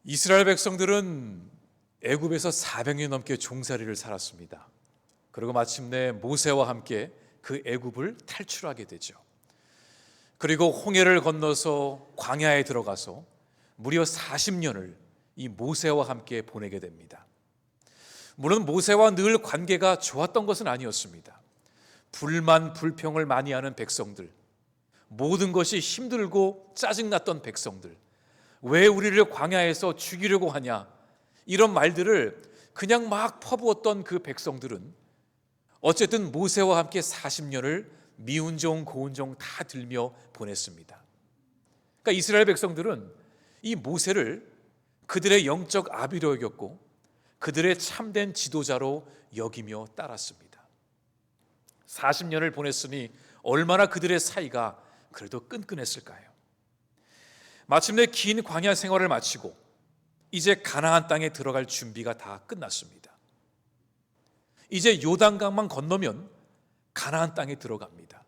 이스라엘 백성들은 애굽에서 400년 넘게 종살이를 살았습니다. 그리고 마침내 모세와 함께 그 애굽을 탈출하게 되죠. 그리고 홍해를 건너서 광야에 들어가서 무려 40년을 이 모세와 함께 보내게 됩니다. 물론 모세와 늘 관계가 좋았던 것은 아니었습니다. 불만 불평을 많이 하는 백성들, 모든 것이 힘들고 짜증났던 백성들, 왜 우리를 광야에서 죽이려고 하냐, 이런 말들을 그냥 막 퍼부었던 그 백성들은 어쨌든 모세와 함께 40년을 미운 종 고운 종 다 들며 보냈습니다. 그러니까 이스라엘 백성들은 이 모세를 그들의 영적 아비로 여겼고 그들의 참된 지도자로 여기며 따랐습니다. 40년을 보냈으니 얼마나 그들의 사이가 그래도 끈끈했을까요? 마침내 긴 광야 생활을 마치고 이제 가나안 땅에 들어갈 준비가 다 끝났습니다. 이제 요단강만 건너면 가나안 땅에 들어갑니다.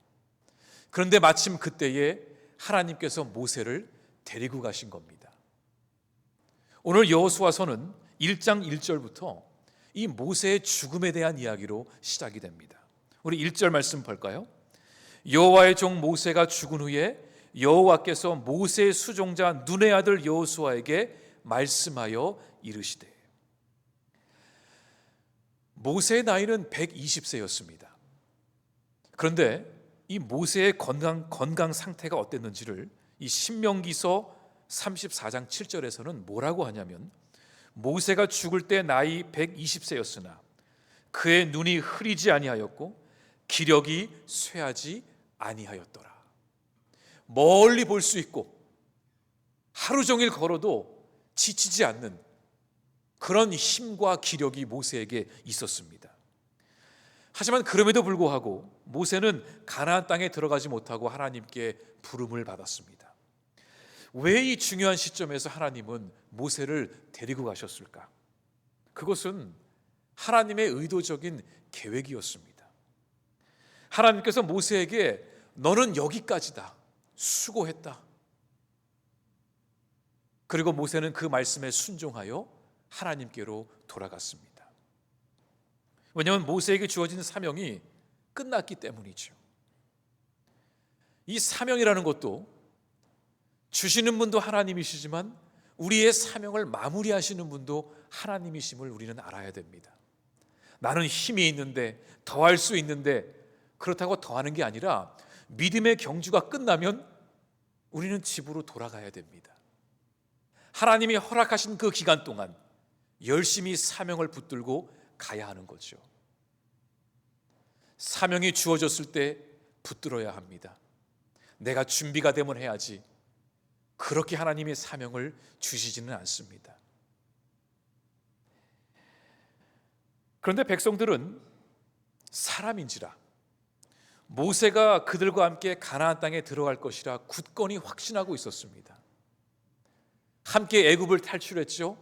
그런데 마침 그때에 하나님께서 모세를 데리고 가신 겁니다. 오늘 여호수아서는 1장 1절부터 이 모세의 죽음에 대한 이야기로 시작이 됩니다. 우리 1절 말씀 볼까요? 여호와의 종 모세가 죽은 후에 여호와께서 모세의 수종자 눈의 아들 여호수아에게 말씀하여 이르시되. 모세의 나이는 120세였습니다. 그런데 이 모세의 건강 상태가 어땠는지를 이 신명기서 34장 7절에서는 뭐라고 하냐면, 모세가 죽을 때 나이 120세였으나 그의 눈이 흐리지 아니하였고 기력이 쇠하지 아니하였더라. 멀리 볼 수 있고 하루 종일 걸어도 지치지 않는 그런 힘과 기력이 모세에게 있었습니다. 하지만 그럼에도 불구하고 모세는 가나안 땅에 들어가지 못하고 하나님께 부름을 받았습니다. 왜 이 중요한 시점에서 하나님은 모세를 데리고 가셨을까? 그것은 하나님의 의도적인 계획이었습니다. 하나님께서 모세에게 너는 여기까지다, 수고했다. 그리고 모세는 그 말씀에 순종하여 하나님께로 돌아갔습니다. 왜냐하면 모세에게 주어진 사명이 끝났기 때문이죠. 이 사명이라는 것도 주시는 분도 하나님이시지만 우리의 사명을 마무리하시는 분도 하나님이심을 우리는 알아야 됩니다. 나는 힘이 있는데, 더할 수 있는데, 그렇다고 더하는 게 아니라 믿음의 경주가 끝나면 우리는 집으로 돌아가야 됩니다. 하나님이 허락하신 그 기간 동안 열심히 사명을 붙들고 가야 하는 거죠. 사명이 주어졌을 때 붙들어야 합니다. 내가 준비가 되면 해야지. 그렇게 하나님의 사명을 주시지는 않습니다. 그런데 백성들은 사람인지라 모세가 그들과 함께 가나안 땅에 들어갈 것이라 굳건히 확신하고 있었습니다. 함께 애굽을 탈출했죠.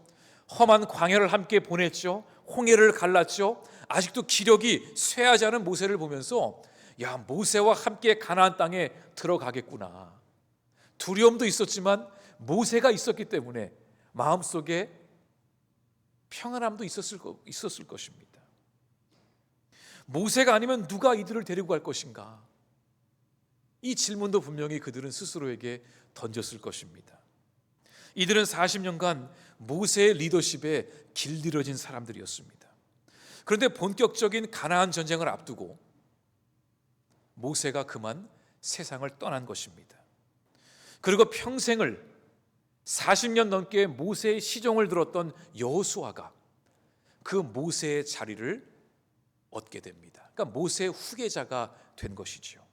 험한 광야를 함께 보냈죠. 홍해를 갈랐죠. 아직도 기력이 쇠하지 않은 모세를 보면서 야, 모세와 함께 가나안 땅에 들어가겠구나. 두려움도 있었지만 모세가 있었기 때문에 마음속에 평안함도 있었을 것입니다. 모세가 아니면 누가 이들을 데리고 갈 것인가? 이 질문도 분명히 그들은 스스로에게 던졌을 것입니다. 이들은 40년간 모세의 리더십에 길들여진 사람들이었습니다. 그런데 본격적인 가나안 전쟁을 앞두고 모세가 그만 세상을 떠난 것입니다. 그리고 평생을 40년 넘게 모세의 시종을 들었던 여호수아가 그 모세의 자리를 얻게 됩니다. 그러니까 모세의 후계자가 된 것이죠.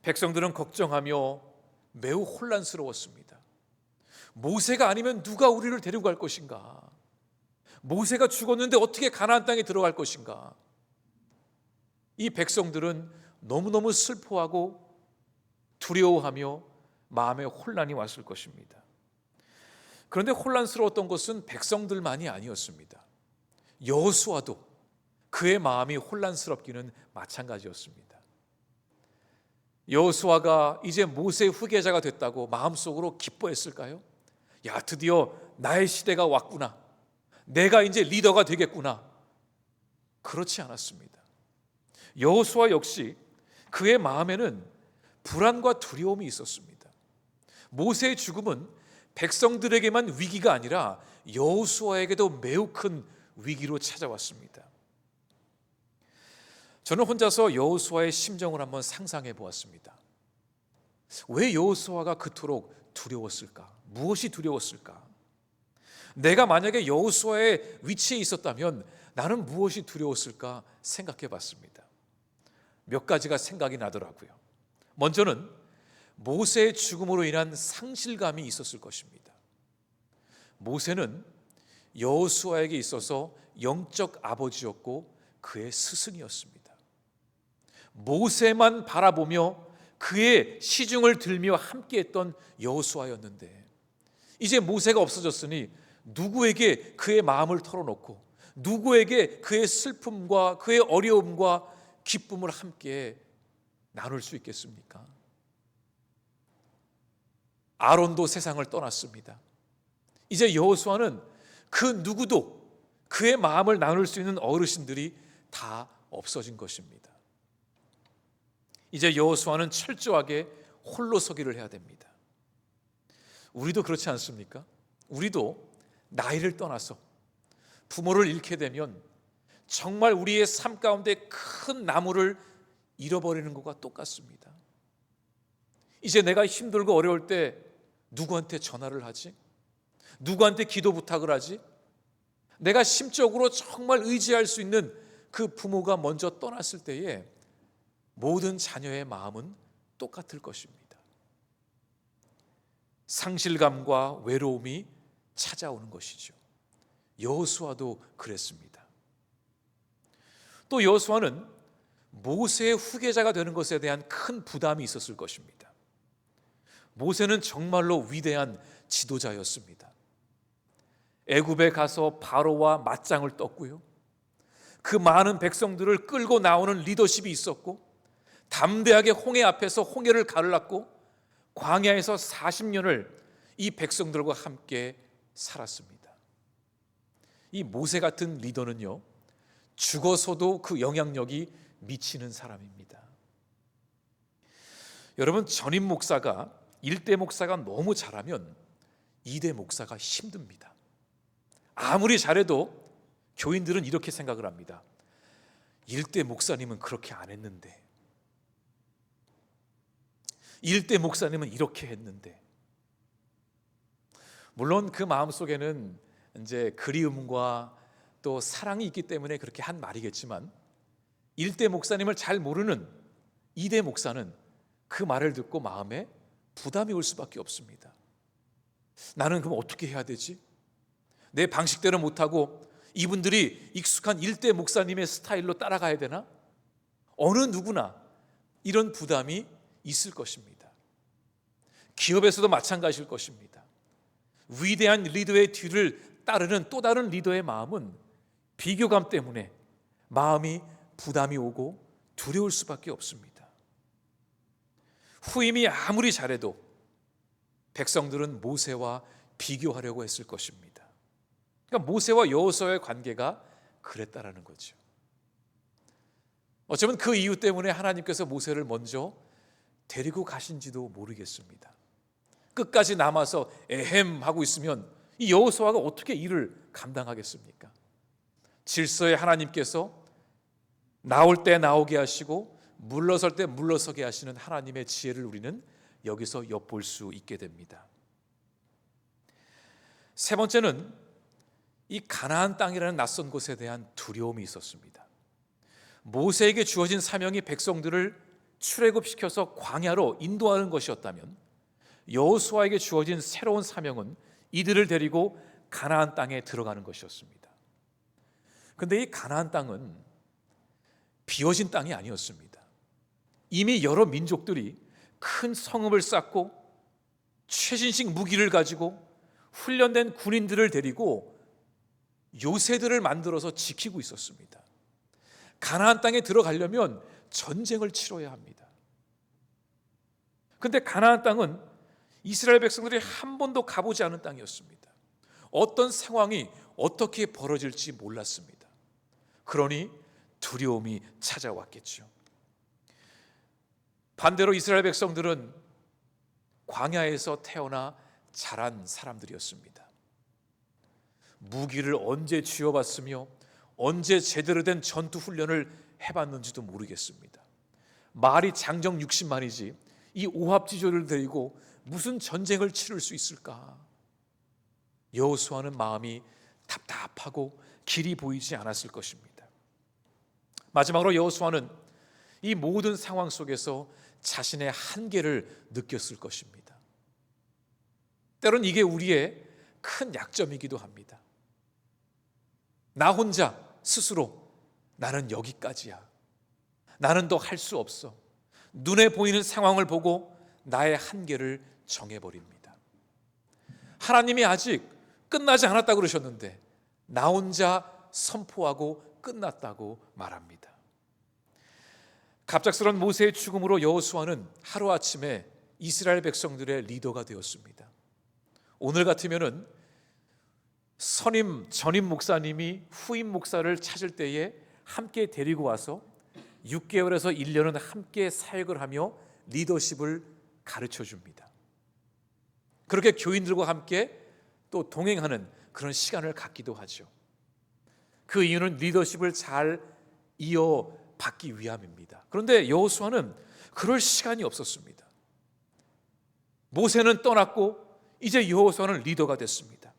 백성들은 걱정하며 매우 혼란스러웠습니다. 모세가 아니면 누가 우리를 데리고 갈 것인가? 모세가 죽었는데 어떻게 가나안 땅에 들어갈 것인가? 이 백성들은 너무너무 슬퍼하고 두려워하며 마음에 혼란이 왔을 것입니다. 그런데 혼란스러웠던 것은 백성들만이 아니었습니다. 여호수아도 그의 마음이 혼란스럽기는 마찬가지였습니다. 여호수아가 이제 모세의 후계자가 됐다고 마음속으로 기뻐했을까요? 야, 드디어 나의 시대가 왔구나, 내가 이제 리더가 되겠구나. 그렇지 않았습니다. 여호수아 역시 그의 마음에는 불안과 두려움이 있었습니다. 모세의 죽음은 백성들에게만 위기가 아니라 여호수아에게도 매우 큰 위기로 찾아왔습니다. 저는 혼자서 여호수아의 심정을 한번 상상해 보았습니다. 왜 여호수아가 그토록 두려웠을까? 무엇이 두려웠을까? 내가 만약에 여호수아의 위치에 있었다면 나는 무엇이 두려웠을까 생각해 봤습니다. 몇 가지가 생각이 나더라고요. 먼저는 모세의 죽음으로 인한 상실감이 있었을 것입니다. 모세는 여호수아에게 있어서 영적 아버지였고 그의 스승이었습니다. 모세만 바라보며 그의 시중을 들며 함께했던 여호수아였는데 이제 모세가 없어졌으니 누구에게 그의 마음을 털어놓고 누구에게 그의 슬픔과 그의 어려움과 기쁨을 함께 나눌 수 있겠습니까? 아론도 세상을 떠났습니다. 이제 여호수아는 그 누구도 그의 마음을 나눌 수 있는 어르신들이 다 없어진 것입니다. 이제 여호수아는 철저하게 홀로 서기를 해야 됩니다. 우리도 그렇지 않습니까? 우리도 나이를 떠나서 부모를 잃게 되면 정말 우리의 삶 가운데 큰 나무를 잃어버리는 것과 똑같습니다. 이제 내가 힘들고 어려울 때 누구한테 전화를 하지? 누구한테 기도 부탁을 하지? 내가 심적으로 정말 의지할 수 있는 그 부모가 먼저 떠났을 때에 모든 자녀의 마음은 똑같을 것입니다. 상실감과 외로움이 찾아오는 것이죠. 여호수아도 그랬습니다. 또 여호수아는 모세의 후계자가 되는 것에 대한 큰 부담이 있었을 것입니다. 모세는 정말로 위대한 지도자였습니다. 애굽에 가서 바로와 맞짱을 떴고요. 그 많은 백성들을 끌고 나오는 리더십이 있었고 담대하게 홍해 앞에서 홍해를 가르렀고 광야에서 40년을 이 백성들과 함께 살았습니다. 이 모세 같은 리더는요, 죽어서도 그 영향력이 미치는 사람입니다. 여러분, 전임 목사가 1대 목사가 너무 잘하면 2대 목사가 힘듭니다. 아무리 잘해도 교인들은 이렇게 생각을 합니다. 1대 목사님은 그렇게 안 했는데, 1대 목사님은 이렇게 했는데. 물론 그 마음속에는 이제 그리움과 또 사랑이 있기 때문에 그렇게 한 말이겠지만 1대 목사님을 잘 모르는 2대 목사는 그 말을 듣고 마음에 부담이 올 수밖에 없습니다. 나는 그럼 어떻게 해야 되지? 내 방식대로 못하고 이분들이 익숙한 1대 목사님의 스타일로 따라가야 되나? 어느 누구나 이런 부담이 있을 것입니다. 기업에서도 마찬가지일 것입니다. 위대한 리더의 뒤를 따르는 또 다른 리더의 마음은 비교감 때문에 마음이 부담이 오고 두려울 수밖에 없습니다. 후임이 아무리 잘해도 백성들은 모세와 비교하려고 했을 것입니다. 그러니까 모세와 여호수아의 관계가 그랬다라는 거죠. 어쩌면 그 이유 때문에 하나님께서 모세를 먼저 데리고 가신지도 모르겠습니다. 끝까지 남아서 에헴 하고 있으면 이 여호수아가 어떻게 일을 감당하겠습니까? 질서에 하나님께서 나올 때 나오게 하시고 물러설 때 물러서게 하시는 하나님의 지혜를 우리는 여기서 엿볼 수 있게 됩니다. 세 번째는 이 가나안 땅이라는 낯선 곳에 대한 두려움이 있었습니다. 모세에게 주어진 사명이 백성들을 출애굽시켜서 광야로 인도하는 것이었다면 여호수아에게 주어진 새로운 사명은 이들을 데리고 가나안 땅에 들어가는 것이었습니다. 그런데 이 가나안 땅은 비워진 땅이 아니었습니다. 이미 여러 민족들이 큰 성읍을 쌓고 최신식 무기를 가지고 훈련된 군인들을 데리고 요새들을 만들어서 지키고 있었습니다. 가나안 땅에 들어가려면 전쟁을 치러야 합니다. 그런데 가나안 땅은 이스라엘 백성들이 한 번도 가보지 않은 땅이었습니다. 어떤 상황이 어떻게 벌어질지 몰랐습니다. 그러니 두려움이 찾아왔겠죠. 반대로 이스라엘 백성들은 광야에서 태어나 자란 사람들이었습니다. 무기를 언제 쥐어봤으며 언제 제대로 된 전투 훈련을 해봤는지도 모르겠습니다. 말이 장정 60만이지 이 오합지졸을 데리고 무슨 전쟁을 치를 수 있을까? 여호수아는 마음이 답답하고 길이 보이지 않았을 것입니다. 마지막으로 여호수아는 이 모든 상황 속에서 자신의 한계를 느꼈을 것입니다. 때론 이게 우리의 큰 약점이기도 합니다. 나 혼자 스스로 나는 여기까지야. 나는 더 할 수 없어. 눈에 보이는 상황을 보고 나의 한계를 정해버립니다. 하나님이 아직 끝나지 않았다고 그러셨는데 나 혼자 선포하고 끝났다고 말합니다. 갑작스런 모세의 죽음으로 여호수아는 하루아침에 이스라엘 백성들의 리더가 되었습니다. 오늘 같으면은 전임 목사님이 후임 목사를 찾을 때에 함께 데리고 와서 6개월에서 1년은 함께 사역을 하며 리더십을 가르쳐 줍니다. 그렇게 교인들과 함께 또 동행하는 그런 시간을 갖기도 하죠. 그 이유는 리더십을 잘 이어받기 위함입니다. 그런데 여호수아는 그럴 시간이 없었습니다. 모세는 떠났고 이제 여호수아는 리더가 됐습니다.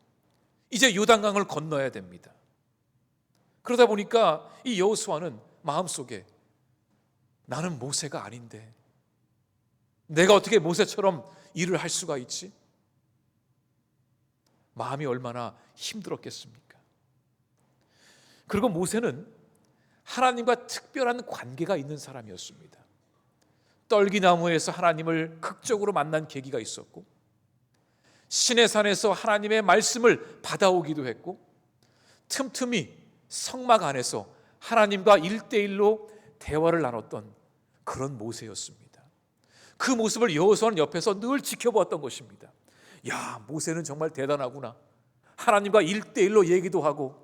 이제 요단강을 건너야 됩니다. 그러다 보니까 이 여호수아는 마음속에 나는 모세가 아닌데 내가 어떻게 모세처럼 일을 할 수가 있지? 마음이 얼마나 힘들었겠습니까? 그리고 모세는 하나님과 특별한 관계가 있는 사람이었습니다. 떨기나무에서 하나님을 극적으로 만난 계기가 있었고 시내산에서 하나님의 말씀을 받아오기도 했고 틈틈이 성막 안에서 하나님과 1대1로 대화를 나눴던 그런 모세였습니다. 그 모습을 여호수아는 옆에서 늘 지켜보았던 것입니다. 야, 모세는 정말 대단하구나. 하나님과 1대1로 얘기도 하고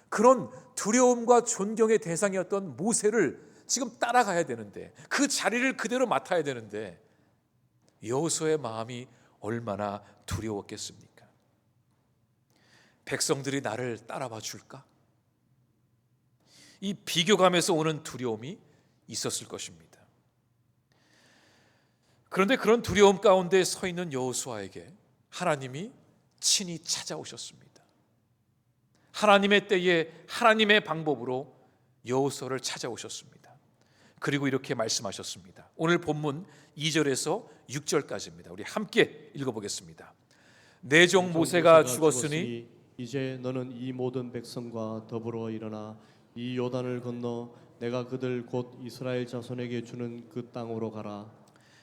그런 두려움과 존경의 대상이었던 모세를 지금 따라가야 되는데 그 자리를 그대로 맡아야 되는데 여호수아의 마음이 얼마나 두려웠겠습니까? 백성들이 나를 따라와 줄까? 이 비교감에서 오는 두려움이 있었을 것입니다. 그런데 그런 두려움 가운데 서 있는 여호수아에게 하나님이 친히 찾아오셨습니다. 하나님의 때에 하나님의 방법으로 여호수아를 찾아오셨습니다. 그리고 이렇게 말씀하셨습니다. 오늘 본문 2절에서 6절까지입니다. 우리 함께 읽어보겠습니다. 내 종 모세가 죽었으니 이제 너는 이 모든 백성과 더불어 일어나 이 요단을 건너 내가 그들 곧 이스라엘 자손에게 주는 그 땅으로 가라.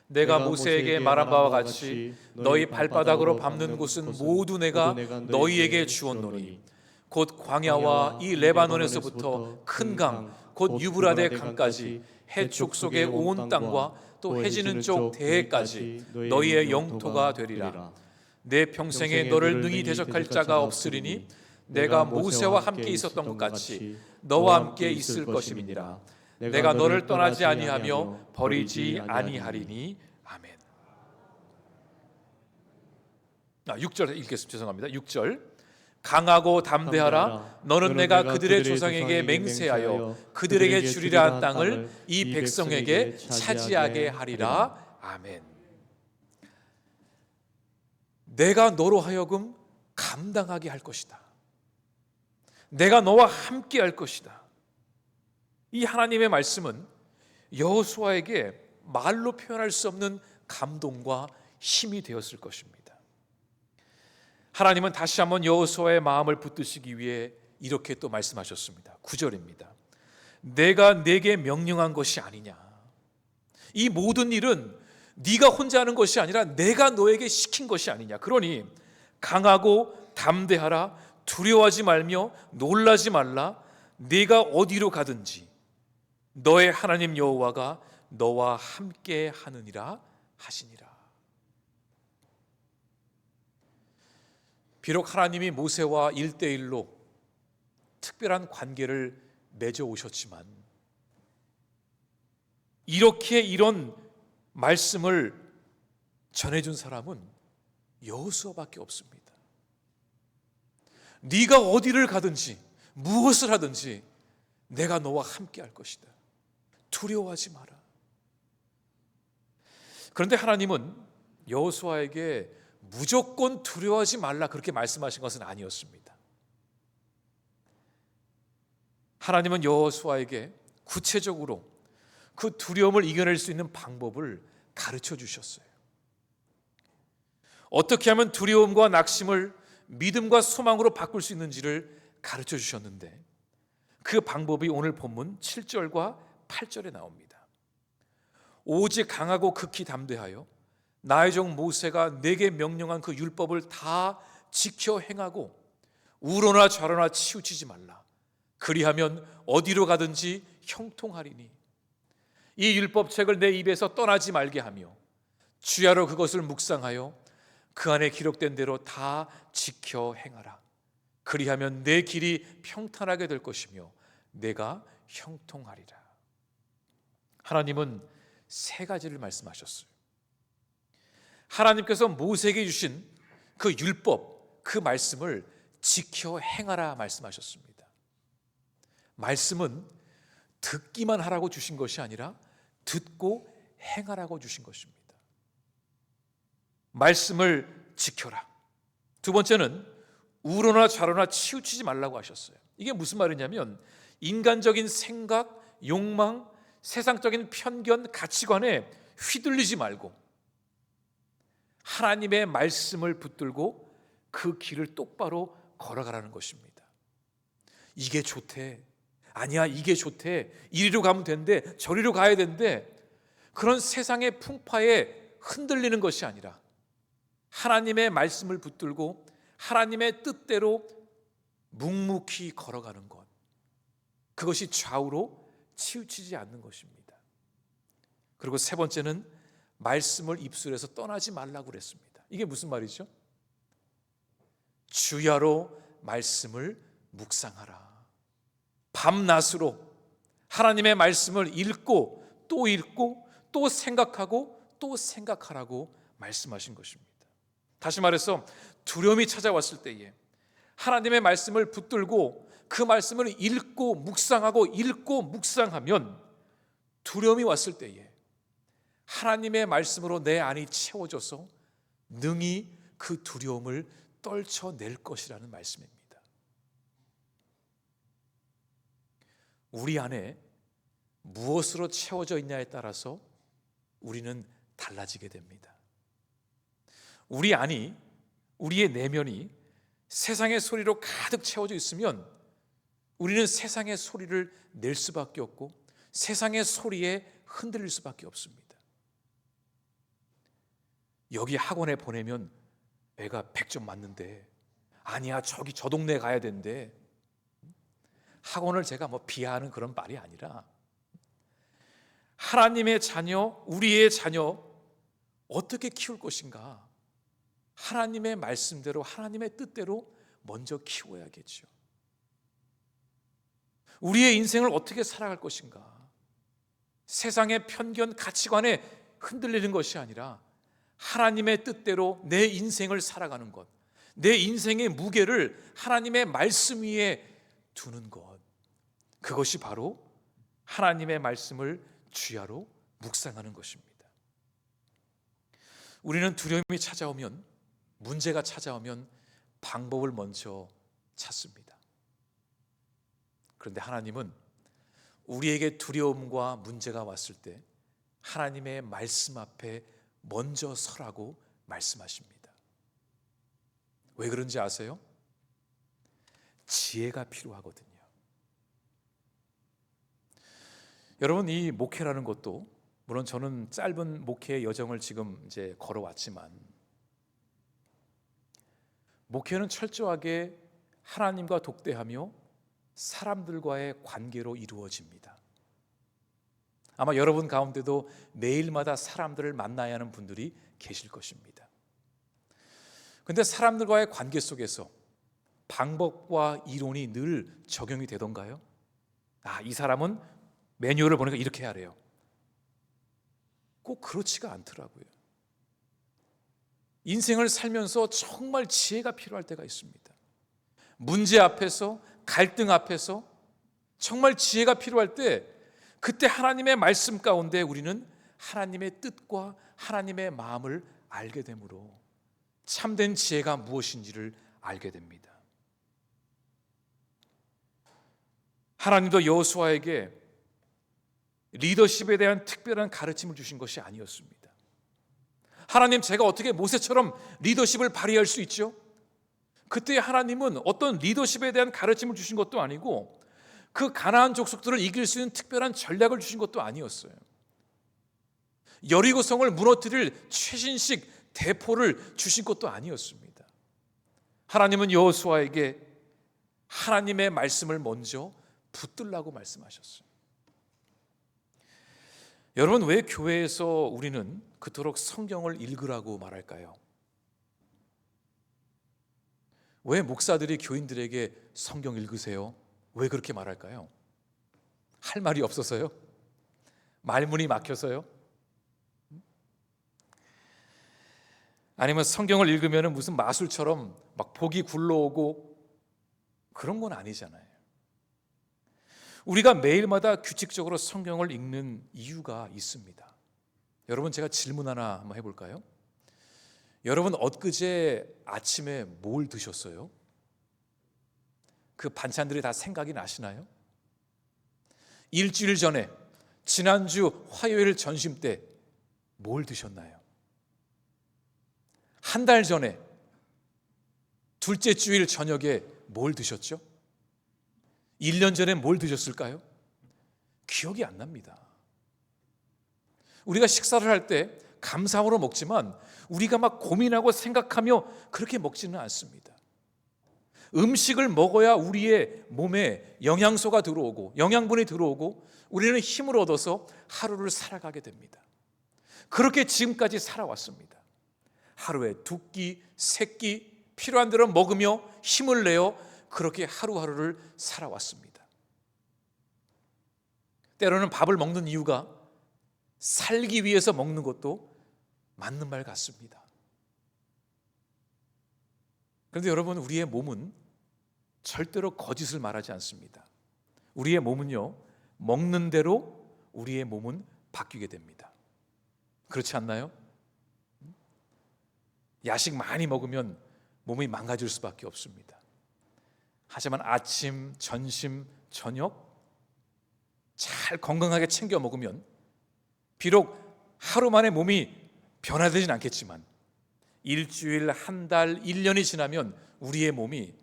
내가 모세에게 말한 바와 같이 너희 발바닥으로 밟는 곳은 모두 내가 너희에게 주었노니 곧 광야와 이 레바논에서부터 큰 강 곧 유브라데 강까지 해쪽 속의 온 땅과 또 해지는 쪽 대해까지 너희의 영토가 되리라. 내 평생에 너를 능히 대적할 자가 없으리니 내가 모세와 함께 있었던 것 같이 너와 함께 있을 것임이니라. 내가 너를 떠나지 아니하며 버리지 아니하리니. 아멘. 6절 읽겠습니다. 죄송합니다. 6절. 강하고 담대하라. 너는 내가 그들의 조상에게 맹세하여 그들에게 주리라 한 땅을 이 백성에게 차지하게 하리라. 아멘. 내가 너로 하여금 감당하게 할 것이다. 내가 너와 함께 할 것이다. 이 하나님의 말씀은 여호수아에게 말로 표현할 수 없는 감동과 힘이 되었을 것입니다. 하나님은 다시 한번 여호수아의 마음을 붙드시기 위해 이렇게 또 말씀하셨습니다. 9절입니다. 내가 내게 명령한 것이 아니냐. 이 모든 일은 네가 혼자 하는 것이 아니라 내가 너에게 시킨 것이 아니냐. 그러니 강하고 담대하라. 두려워하지 말며 놀라지 말라. 네가 어디로 가든지 너의 하나님 여호와가 너와 함께 하느니라 하시니라. 비록 하나님이 모세와 1대1로 특별한 관계를 맺어 오셨지만 이렇게 이런 말씀을 전해준 사람은 여호수아밖에 없습니다. 네가 어디를 가든지 무엇을 하든지 내가 너와 함께 할 것이다. 두려워하지 마라. 그런데 하나님은 여호수아에게 무조건 두려워하지 말라 그렇게 말씀하신 것은 아니었습니다. 하나님은 여호수아에게 구체적으로 그 두려움을 이겨낼 수 있는 방법을 가르쳐 주셨어요. 어떻게 하면 두려움과 낙심을 믿음과 소망으로 바꿀 수 있는지를 가르쳐 주셨는데 그 방법이 오늘 본문 7절과 8절에 나옵니다. 오직 강하고 극히 담대하여 나의 종 모세가 내게 명령한 그 율법을 다 지켜 행하고 우러나 좌로나 치우치지 말라. 그리하면 어디로 가든지 형통하리니 이 율법책을 내 입에서 떠나지 말게 하며 주야로 그것을 묵상하여 그 안에 기록된 대로 다 지켜 행하라. 그리하면 내 길이 평탄하게 될 것이며 내가 형통하리라. 하나님은 세 가지를 말씀하셨어요. 하나님께서 모세에게 주신 그 율법, 그 말씀을 지켜 행하라 말씀하셨습니다. 말씀은 듣기만 하라고 주신 것이 아니라 듣고 행하라고 주신 것입니다. 말씀을 지켜라. 두 번째는 우러나 좌로나 치우치지 말라고 하셨어요. 이게 무슨 말이냐면 인간적인 생각, 욕망, 세상적인 편견, 가치관에 휘둘리지 말고 하나님의 말씀을 붙들고 그 길을 똑바로 걸어가라는 것입니다. 이게 좋대. 아니야, 이게 좋대. 이리로 가면 된대. 저리로 가야 된대. 그런 세상의 풍파에 흔들리는 것이 아니라 하나님의 말씀을 붙들고 하나님의 뜻대로 묵묵히 걸어가는 것. 그것이 좌우로 치우치지 않는 것입니다. 그리고 세 번째는 말씀을 입술에서 떠나지 말라고 그랬습니다. 이게 무슨 말이죠? 주야로 말씀을 묵상하라. 밤낮으로 하나님의 말씀을 읽고 또 생각하고 또 생각하라고 말씀하신 것입니다. 다시 말해서 두려움이 찾아왔을 때에 하나님의 말씀을 붙들고 그 말씀을 읽고 묵상하면 두려움이 왔을 때에 하나님의 말씀으로 내 안이 채워져서 능히 그 두려움을 떨쳐낼 것이라는 말씀입니다. 우리 안에 무엇으로 채워져 있냐에 따라서 우리는 달라지게 됩니다. 우리 안이, 우리의 내면이 세상의 소리로 가득 채워져 있으면 우리는 세상의 소리를 낼 수밖에 없고 세상의 소리에 흔들릴 수밖에 없습니다. 여기 학원에 보내면 애가 100점 맞는데 아니야, 저기 저 동네 가야 된대. 학원을 제가 비하하는 그런 말이 아니라 하나님의 자녀, 우리의 자녀 어떻게 키울 것인가? 하나님의 말씀대로, 하나님의 뜻대로 먼저 키워야겠죠. 우리의 인생을 어떻게 살아갈 것인가? 세상의 편견, 가치관에 흔들리는 것이 아니라 하나님의 뜻대로 내 인생을 살아가는 것, 내 인생의 무게를 하나님의 말씀 위에 두는 것, 그것이 바로 하나님의 말씀을 주야로 묵상하는 것입니다. 우리는 두려움이 찾아오면, 문제가 찾아오면 방법을 먼저 찾습니다. 그런데 하나님은 우리에게 두려움과 문제가 왔을 때 하나님의 말씀 앞에 먼저 서라고 말씀하십니다. 왜 그런지 아세요? 지혜가 필요하거든요. 여러분, 이 목회라는 것도 물론 저는 짧은 목회의 여정을 지금 이제 걸어왔지만 목회는 철저하게 하나님과 독대하며 사람들과의 관계로 이루어집니다. 아마 여러분 가운데도 매일마다 사람들을 만나야 하는 분들이 계실 것입니다. 근데 사람들과의 관계 속에서 방법과 이론이 늘 적용이 되던가요? 이 사람은 매뉴얼을 보니까 이렇게 하래요. 꼭 그렇지가 않더라고요. 인생을 살면서 정말 지혜가 필요할 때가 있습니다. 문제 앞에서, 갈등 앞에서 정말 지혜가 필요할 때, 그때 하나님의 말씀 가운데 우리는 하나님의 뜻과 하나님의 마음을 알게 되므로 참된 지혜가 무엇인지를 알게 됩니다. 하나님도 여호수아에게 리더십에 대한 특별한 가르침을 주신 것이 아니었습니다. 하나님, 제가 어떻게 모세처럼 리더십을 발휘할 수 있죠? 그때 하나님은 어떤 리더십에 대한 가르침을 주신 것도 아니고 그 가나안 족속들을 이길 수 있는 특별한 전략을 주신 것도 아니었어요. 여리고성을 무너뜨릴 최신식 대포를 주신 것도 아니었습니다. 하나님은 여호수아에게 하나님의 말씀을 먼저 붙들라고 말씀하셨어요. 여러분, 왜 교회에서 우리는 그토록 성경을 읽으라고 말할까요? 왜 목사들이 교인들에게 성경 읽으세요? 왜 그렇게 말할까요? 할 말이 없어서요? 말문이 막혀서요? 아니면 성경을 읽으면 무슨 마술처럼 막 복이 굴러오고 그런 건 아니잖아요. 우리가 매일마다 규칙적으로 성경을 읽는 이유가 있습니다. 여러분, 제가 질문 하나 한번 해볼까요? 여러분, 엊그제 아침에 뭘 드셨어요? 그 반찬들이 다 생각이 나시나요? 일주일 전에, 지난주 화요일 점심 때 뭘 드셨나요? 한 달 전에, 둘째 주일 저녁에 뭘 드셨죠? 1년 전에 뭘 드셨을까요? 기억이 안 납니다. 우리가 식사를 할 때 감사함으로 먹지만 우리가 막 고민하고 생각하며 그렇게 먹지는 않습니다. 음식을 먹어야 우리의 몸에 영양소가 들어오고 영양분이 들어오고 우리는 힘을 얻어서 하루를 살아가게 됩니다. 그렇게 지금까지 살아왔습니다. 하루에 2끼, 3끼 필요한 대로 먹으며 힘을 내어 그렇게 하루하루를 살아왔습니다. 때로는 밥을 먹는 이유가 살기 위해서 먹는 것도 맞는 말 같습니다. 그런데 여러분, 우리의 몸은 절대로 거짓을 말하지 않습니다. 우리의 몸은요, 먹는 대로 우리의 몸은 바뀌게 됩니다. 그렇지 않나요? 야식 많이 먹으면 몸이 망가질 수밖에 없습니다. 하지만 아침, 점심, 저녁 잘 건강하게 챙겨 먹으면 비록 하루 만에 몸이 변화되진 않겠지만 일주일, 한 달, 1년이 지나면 우리의 몸이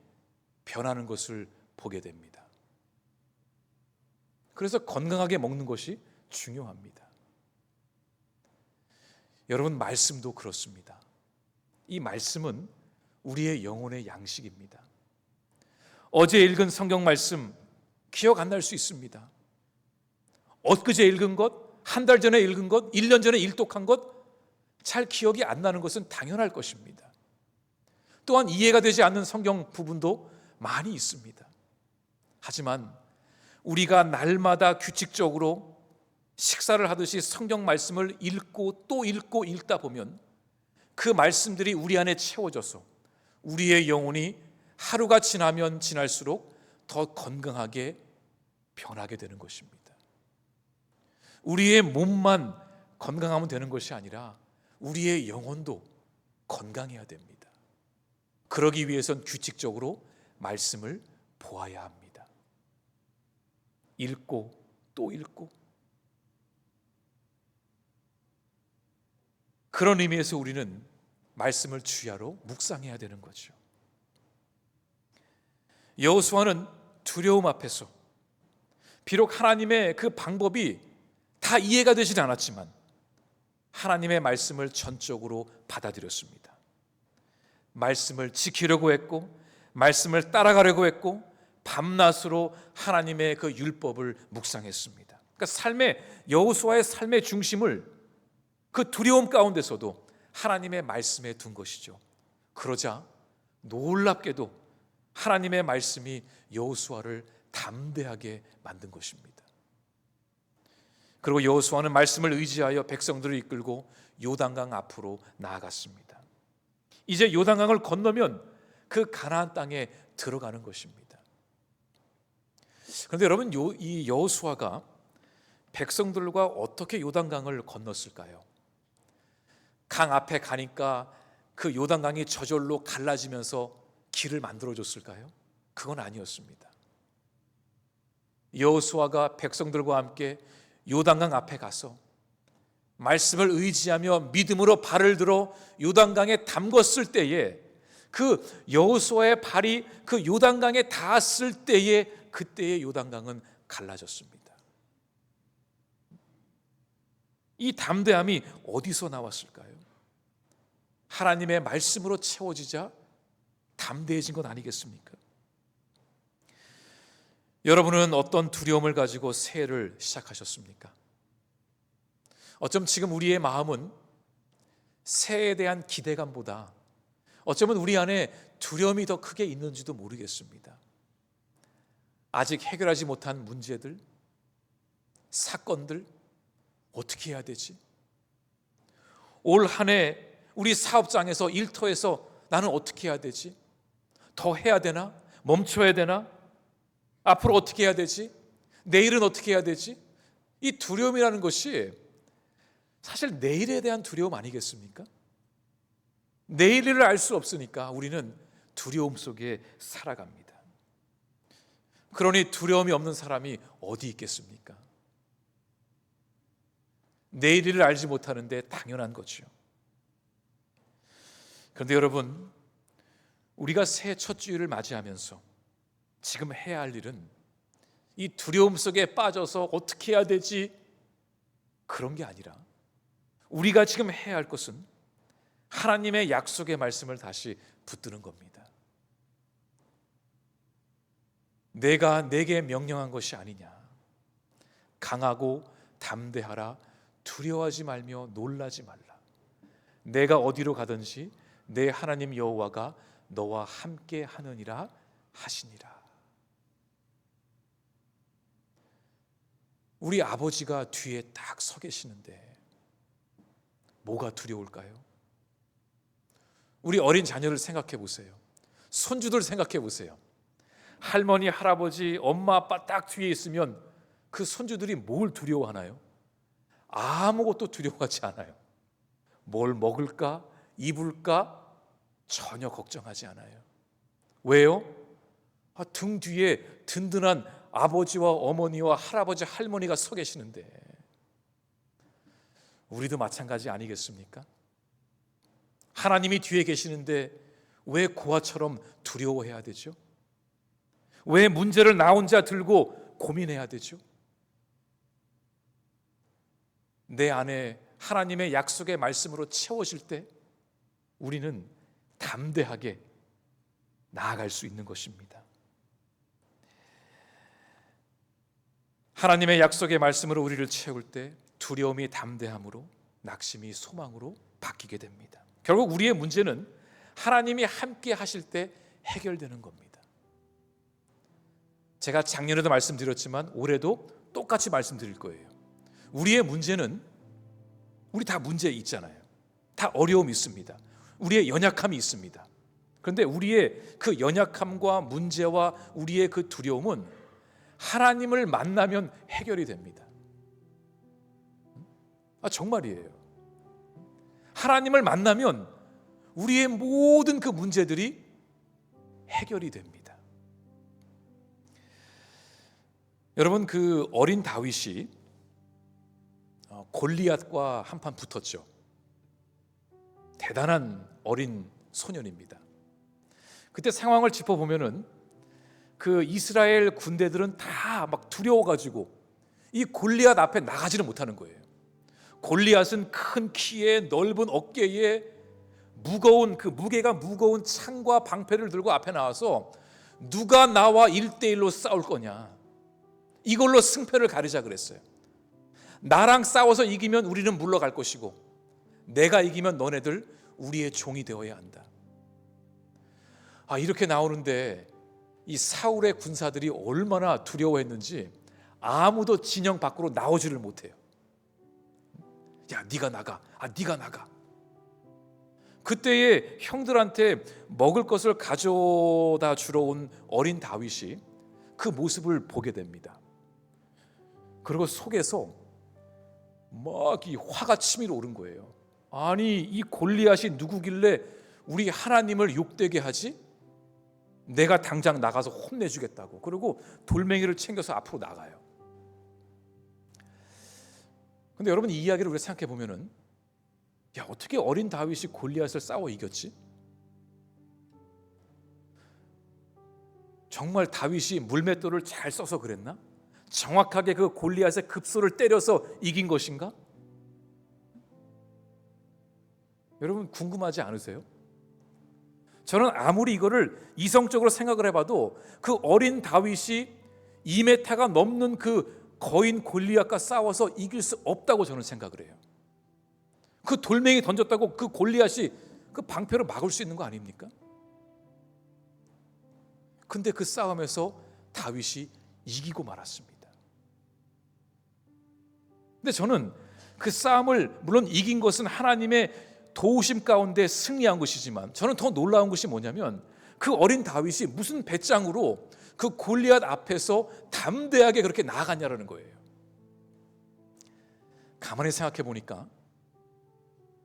변하는 것을 보게 됩니다. 그래서 건강하게 먹는 것이 중요합니다. 여러분, 말씀도 그렇습니다. 이 말씀은 우리의 영혼의 양식입니다. 어제 읽은 성경 말씀 기억 안 날 수 있습니다. 엊그제 읽은 것, 한 달 전에 읽은 것, 1년 전에 일독한 것 잘 기억이 안 나는 것은 당연할 것입니다. 또한 이해가 되지 않는 성경 부분도 많이 있습니다. 하지만 우리가 날마다 규칙적으로 식사를 하듯이 성경 말씀을 읽고 또 읽고 읽다 보면 그 말씀들이 우리 안에 채워져서 우리의 영혼이 하루가 지나면 지날수록 더 건강하게 변하게 되는 것입니다. 우리의 몸만 건강하면 되는 것이 아니라 우리의 영혼도 건강해야 됩니다. 그러기 위해선 규칙적으로 말씀을 보아야 합니다. 읽고 또 읽고. 그런 의미에서 우리는 말씀을 주야로 묵상해야 되는 거죠. 여호수아는 두려움 앞에서 비록 하나님의 그 방법이 다 이해가 되지 않았지만 하나님의 말씀을 전적으로 받아들였습니다. 말씀을 지키려고 했고 말씀을 따라가려고 했고 밤낮으로 하나님의 그 율법을 묵상했습니다. 그러니까 여호수아의 삶의 중심을 그 두려움 가운데서도 하나님의 말씀에 둔 것이죠. 그러자 놀랍게도 하나님의 말씀이 여호수아를 담대하게 만든 것입니다. 그리고 여호수아는 말씀을 의지하여 백성들을 이끌고 요단강 앞으로 나아갔습니다. 이제 요단강을 건너면 그 가나안 땅에 들어가는 것입니다. 그런데 여러분, 이 여호수아가 백성들과 어떻게 요단강을 건넜을까요? 강 앞에 가니까 그 요단강이 저절로 갈라지면서 길을 만들어줬을까요? 그건 아니었습니다. 여호수아가 백성들과 함께 요단강 앞에 가서 말씀을 의지하며 믿음으로 발을 들어 요단강에 담궜을 때에, 그 여호수아의 발이 그 요단강에 닿았을 때에, 그때의 요단강은 갈라졌습니다. 이 담대함이 어디서 나왔을까요? 하나님의 말씀으로 채워지자 담대해진 것 아니겠습니까? 여러분은 어떤 두려움을 가지고 새해를 시작하셨습니까? 어쩜 지금 우리의 마음은 새해에 대한 기대감보다 어쩌면 우리 안에 두려움이 더 크게 있는지도 모르겠습니다. 아직 해결하지 못한 문제들, 사건들, 어떻게 해야 되지? 올 한 해 우리 사업장에서, 일터에서 나는 어떻게 해야 되지? 더 해야 되나? 멈춰야 되나? 앞으로 어떻게 해야 되지? 내일은 어떻게 해야 되지? 이 두려움이라는 것이 사실 내일에 대한 두려움 아니겠습니까? 내일을 알 수 없으니까 우리는 두려움 속에 살아갑니다. 그러니 두려움이 없는 사람이 어디 있겠습니까? 내일을 알지 못하는데 당연한 거죠. 그런데 여러분, 우리가 새해 첫 주일을 맞이하면서 지금 해야 할 일은 이 두려움 속에 빠져서 어떻게 해야 되지? 그런 게 아니라 우리가 지금 해야 할 것은 하나님의 약속의 말씀을 다시 붙드는 겁니다. 내가 내게 명령한 것이 아니냐. 강하고 담대하라. 두려워하지 말며 놀라지 말라. 내가 어디로 가든지 내 하나님 여호와가 너와 함께 하느니라 하시니라. 우리 아버지가 뒤에 딱 서 계시는데 뭐가 두려울까요? 우리 어린 자녀를 생각해 보세요. 손주들 생각해 보세요. 할머니, 할아버지, 엄마, 아빠 딱 뒤에 있으면 그 손주들이 뭘 두려워하나요? 아무것도 두려워하지 않아요. 뭘 먹을까? 입을까? 전혀 걱정하지 않아요. 왜요? 등 뒤에 든든한 아버지와 어머니와 할아버지, 할머니가 서 계시는데. 우리도 마찬가지 아니겠습니까? 하나님이 뒤에 계시는데 왜 고아처럼 두려워해야 되죠? 왜 문제를 나 혼자 들고 고민해야 되죠? 내 안에 하나님의 약속의 말씀으로 채워질 때 우리는 담대하게 나아갈 수 있는 것입니다. 하나님의 약속의 말씀으로 우리를 채울 때 두려움이 담대함으로, 낙심이 소망으로 바뀌게 됩니다. 결국 우리의 문제는 하나님이 함께 하실 때 해결되는 겁니다. 제가 작년에도 말씀드렸지만 올해도 똑같이 말씀드릴 거예요. 우리의 문제는, 우리 다 문제 있잖아요. 다 어려움이 있습니다. 우리의 연약함이 있습니다. 그런데 우리의 그 연약함과 문제와 우리의 그 두려움은 하나님을 만나면 해결이 됩니다. 정말이에요. 하나님을 만나면 우리의 모든 그 문제들이 해결이 됩니다. 여러분, 그 어린 다윗이 골리앗과 한판 붙었죠. 대단한 어린 소년입니다. 그때 상황을 짚어보면은 그 이스라엘 군대들은 다 막 두려워가지고 이 골리앗 앞에 나가지를 못하는 거예요. 골리앗은 큰 키에 넓은 어깨에 무거운, 그 무게가 무거운 창과 방패를 들고 앞에 나와서 누가 나와 1대1로 싸울 거냐, 이걸로 승패를 가르자 그랬어요. 나랑 싸워서 이기면 우리는 물러갈 것이고 내가 이기면 너네들 우리의 종이 되어야 한다. 이렇게 나오는데 이 사울의 군사들이 얼마나 두려워했는지 아무도 진영 밖으로 나오지를 못해요. 야, 네가 나가. 네가 나가. 그때에 형들한테 먹을 것을 가져다 주러 온 어린 다윗이 그 모습을 보게 됩니다. 그리고 속에서 막 이 화가 치밀어 오른 거예요. 아니, 이 골리앗이 누구길래 우리 하나님을 욕되게 하지? 내가 당장 나가서 혼내주겠다고. 그리고 돌멩이를 챙겨서 앞으로 나가요. 근데 여러분, 이 이야기를 우리가 생각해 보면은, 야, 어떻게 어린 다윗이 골리앗을 싸워 이겼지? 정말 다윗이 물맷돌을 잘 써서 그랬나? 정확하게 그 골리앗의 급소를 때려서 이긴 것인가? 여러분, 궁금하지 않으세요? 저는 아무리 이거를 이성적으로 생각을 해봐도 그 어린 다윗이 2m가 넘는 그 거인 골리앗과 싸워서 이길 수 없다고 저는 생각을 해요. 그 돌멩이 던졌다고 그 골리앗이 그 방패로 막을 수 있는 거 아닙니까? 근데 그 싸움에서 다윗이 이기고 말았습니다. 근데 저는 그 싸움을 물론 이긴 것은 하나님의 도우심 가운데 승리한 것이지만, 저는 더 놀라운 것이 뭐냐면 그 어린 다윗이 무슨 배짱으로 그 골리앗 앞에서 담대하게 그렇게 나아갔냐라는 거예요. 가만히 생각해 보니까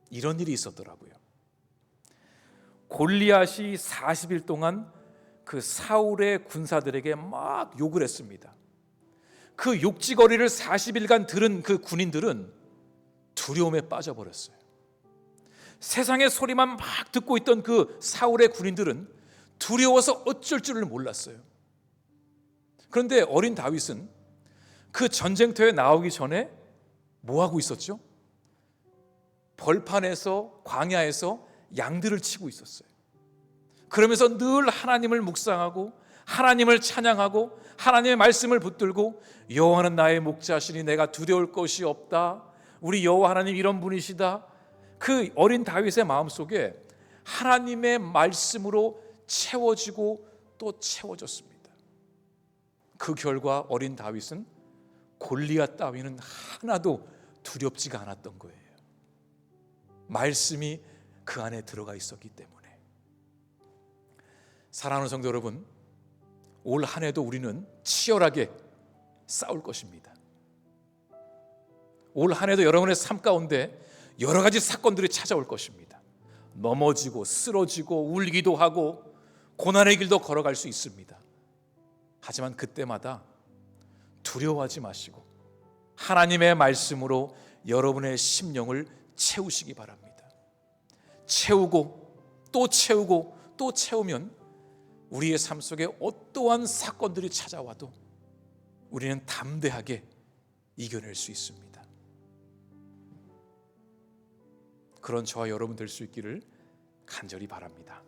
이런 일이 있었더라고요. 골리앗이 40일 동안 그 사울의 군사들에게 막 욕을 했습니다. 그 욕지거리를 40일간 들은 그 군인들은 두려움에 빠져버렸어요. 세상의 소리만 막 듣고 있던 그 사울의 군인들은 두려워서 어쩔 줄을 몰랐어요. 그런데 어린 다윗은 그 전쟁터에 나오기 전에 뭐 하고 있었죠? 벌판에서, 광야에서 양들을 치고 있었어요. 그러면서 늘 하나님을 묵상하고 하나님을 찬양하고 하나님의 말씀을 붙들고, 여호와는 나의 목자시니 내가 두려울 것이 없다. 우리 여호와 하나님 이런 분이시다. 그 어린 다윗의 마음속에 하나님의 말씀으로 채워지고 또 채워졌습니다. 그 결과 어린 다윗은 골리앗 따위는 하나도 두렵지가 않았던 거예요. 말씀이 그 안에 들어가 있었기 때문에. 사랑하는 성도 여러분, 올 한 해도 우리는 치열하게 싸울 것입니다. 올 한 해도 여러분의 삶 가운데 여러 가지 사건들이 찾아올 것입니다. 넘어지고 쓰러지고 울기도 하고 고난의 길도 걸어갈 수 있습니다. 하지만 그때마다 두려워하지 마시고 하나님의 말씀으로 여러분의 심령을 채우시기 바랍니다. 채우고 또 채우고 또 채우면 우리의 삶 속에 어떠한 사건들이 찾아와도 우리는 담대하게 이겨낼 수 있습니다. 그런 저와 여러분 될 수 있기를 간절히 바랍니다.